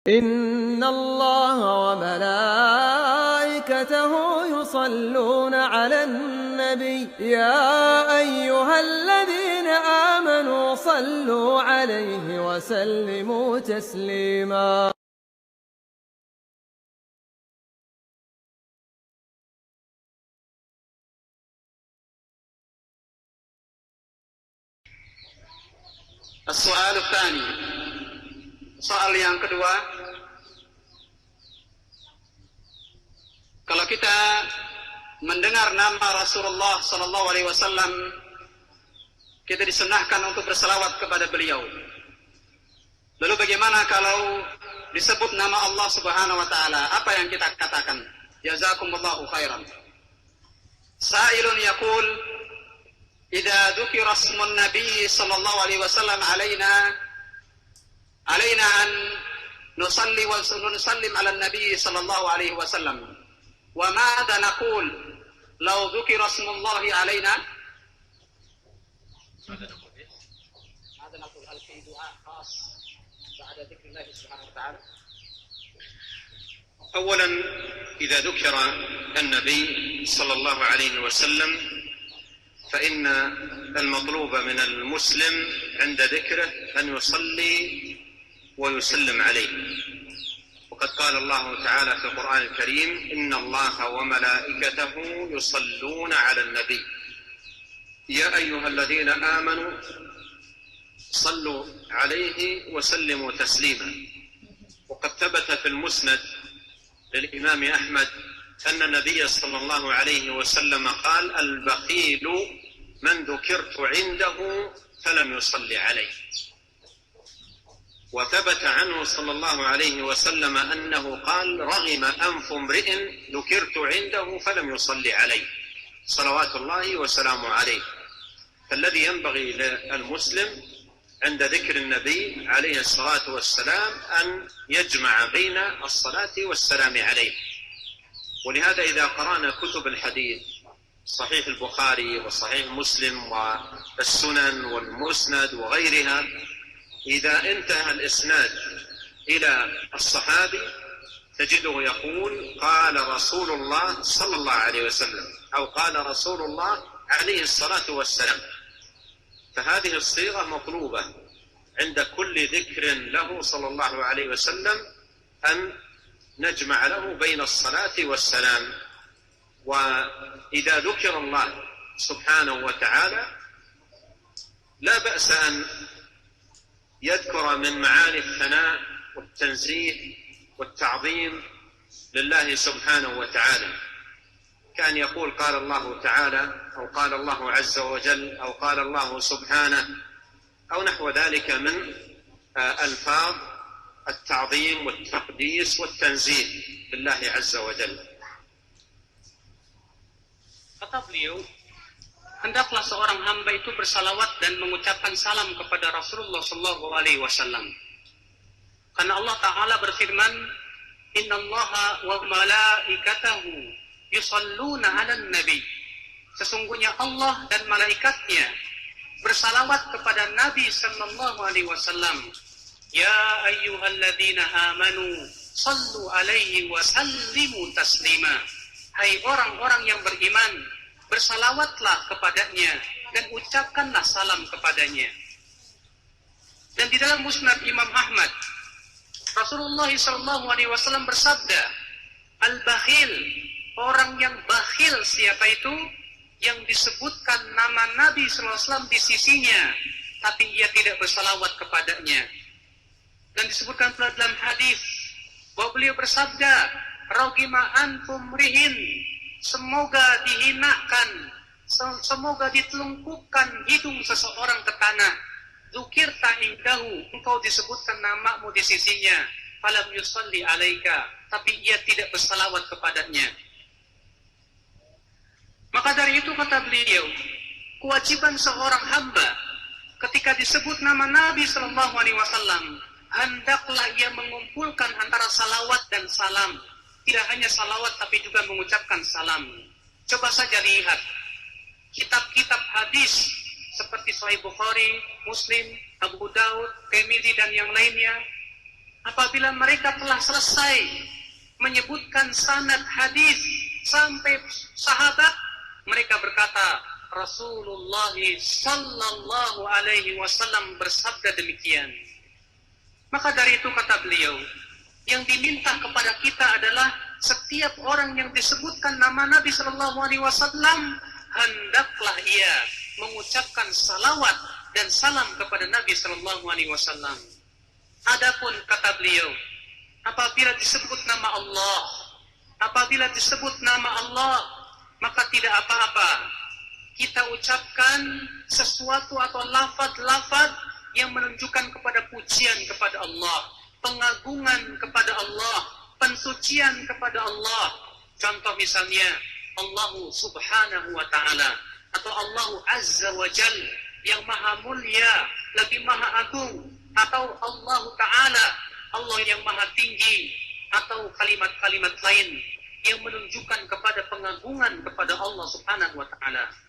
إن الله وملائكته يصلون على النبي يا أيها الذين آمنوا صلوا عليه وسلموا تسليما. As-soal tsani. Soal yang kedua, kalau kita mendengar nama Rasulullah sallallahu alaihi wasallam, kita disunahkan untuk berselawat kepada beliau. Lalu bagaimana kalau disebut nama Allah Subhanahu wa taala? Apa yang kita katakan? Jazakumullahu khairan. Sa'ilun yaqul idza dzukira ismun nabiy sallallahu alaihi wasallam alaina an nusalli wa nusallim ala nabiy sallallahu alaihi wasallam. Wa madza naqul law dzukira ismullahi alaina? ماذا نقول؟ هل في دعاء خاص بعد ذكر الله سبحانه وتعالى؟ أولا إذا ذكر النبي صلى الله عليه وسلم فإن المطلوب من المسلم عند ذكره أن يصلي ويسلم عليه، وقد قال الله تعالى في القرآن الكريم إن الله وملائكته يصلون على النبي يا أيها الذين آمنوا صلوا عليه وسلموا تسليما. وقد ثبت في المسند للإمام أحمد أن النبي صلى الله عليه وسلم قال البخيل من ذكرت عنده فلم يصلي عليه. وثبت عنه صلى الله عليه وسلم أنه قال رغم أنف امرئ ذكرت عنده فلم يصلي عليه صلوات الله وسلامه عليه. فالذي ينبغي للمسلم عند ذكر النبي عليه الصلاة والسلام أن يجمع بين الصلاة والسلام عليه. ولهذا إذا قرأنا كتب الحديث صحيح البخاري وصحيح مسلم والسنن والمسند وغيرها، إذا انتهى الإسناد إلى الصحابي تجده يقول قال رسول الله صلى الله عليه وسلم أو قال رسول الله عليه الصلاة والسلام. فهذه الصيغة مطلوبة عند كل ذكر له صلى الله عليه وسلم أن نجمع له بين الصلاة والسلام. وإذا ذكر الله سبحانه وتعالى لا بأس أن يذكر من معاني الثناء والتنزيه والتعظيم لله سبحانه وتعالى، كأن يقول قال الله تعالى أو قال الله عز وجل أو قال الله سبحانه أو نحو ذلك من ألفاظ التعظيم والتقديس والتنزيه لله عز وجل. Kata beliau, hendaklah seorang hamba itu bersalawat dan mengucapkan salam kepada Rasulullah sallallahu alaihi wasallam. Karena Allah Ta'ala berfirman, Innallaha wa malaikatahu yusalluna 'alan nabi. Sesungguhnya Allah dan malaikatnya bersalawat kepada Nabi sallallahu alaihi wasallam. Ya ayyuhalladzina amanu sallu alaihi wa sallimu taslima. Hai orang-orang yang beriman, bersalawatlah kepadanya dan ucapkanlah salam kepadanya. Dan di dalam Musnad Imam Ahmad, Rasulullah SAW bersabda, Al-Bakhil, orang yang bakhil siapa itu? Yang disebutkan nama Nabi SAW di sisinya, tapi ia tidak bersalawat kepadanya. Dan disebutkan pula dalam hadis bahwa beliau bersabda, Rogima antum rihin, semoga dihinakan, semoga ditelungkupkan hidung seseorang ke tanah. Dzukirta indahu, engkau disebutkan namamu di sisinya, falam yusalli alaika, tapi ia tidak bersalawat kepadanya. Maka dari itu kata beliau, kewajiban seorang hamba ketika disebut nama Nabi sallallahu alaihi wasallam, hendaklah ia mengumpulkan antara salawat dan salam. Tidak hanya salawat tapi juga mengucapkan salam. Coba saja lihat kitab-kitab hadis seperti Sahih Bukhari, Muslim, Abu Daud, Tirmidzi dan yang lainnya. apabila mereka telah selesai menyebutkan sanad hadis sampai sahabat, mereka berkata, Rasulullah sallallahu alaihi wasallam bersabda demikian. Maka dari itu kata beliau, yang diminta kepada kita adalah setiap orang yang disebutkan nama Nabi sallallahu alaihi wasallam, hendaklah ia mengucapkan salawat dan salam kepada Nabi sallallahu alaihi wasallam. Adapun kata beliau, apabila disebut nama Allah, maka tidak apa-apa kita ucapkan sesuatu atau lafaz-lafaz yang menunjukkan kepada pujian kepada Allah, pengagungan kepada Allah, pensucian kepada Allah. Contoh misalnya Allahu subhanahu wa ta'ala, atau Allahu azza wa jal, yang maha mulia, lagi maha agung, atau Allahu ta'ala, Allah yang maha tinggi, atau kalimat-kalimat lain yang menunjukkan kepada pengagungan kepada Allah subhanahu wa ta'ala.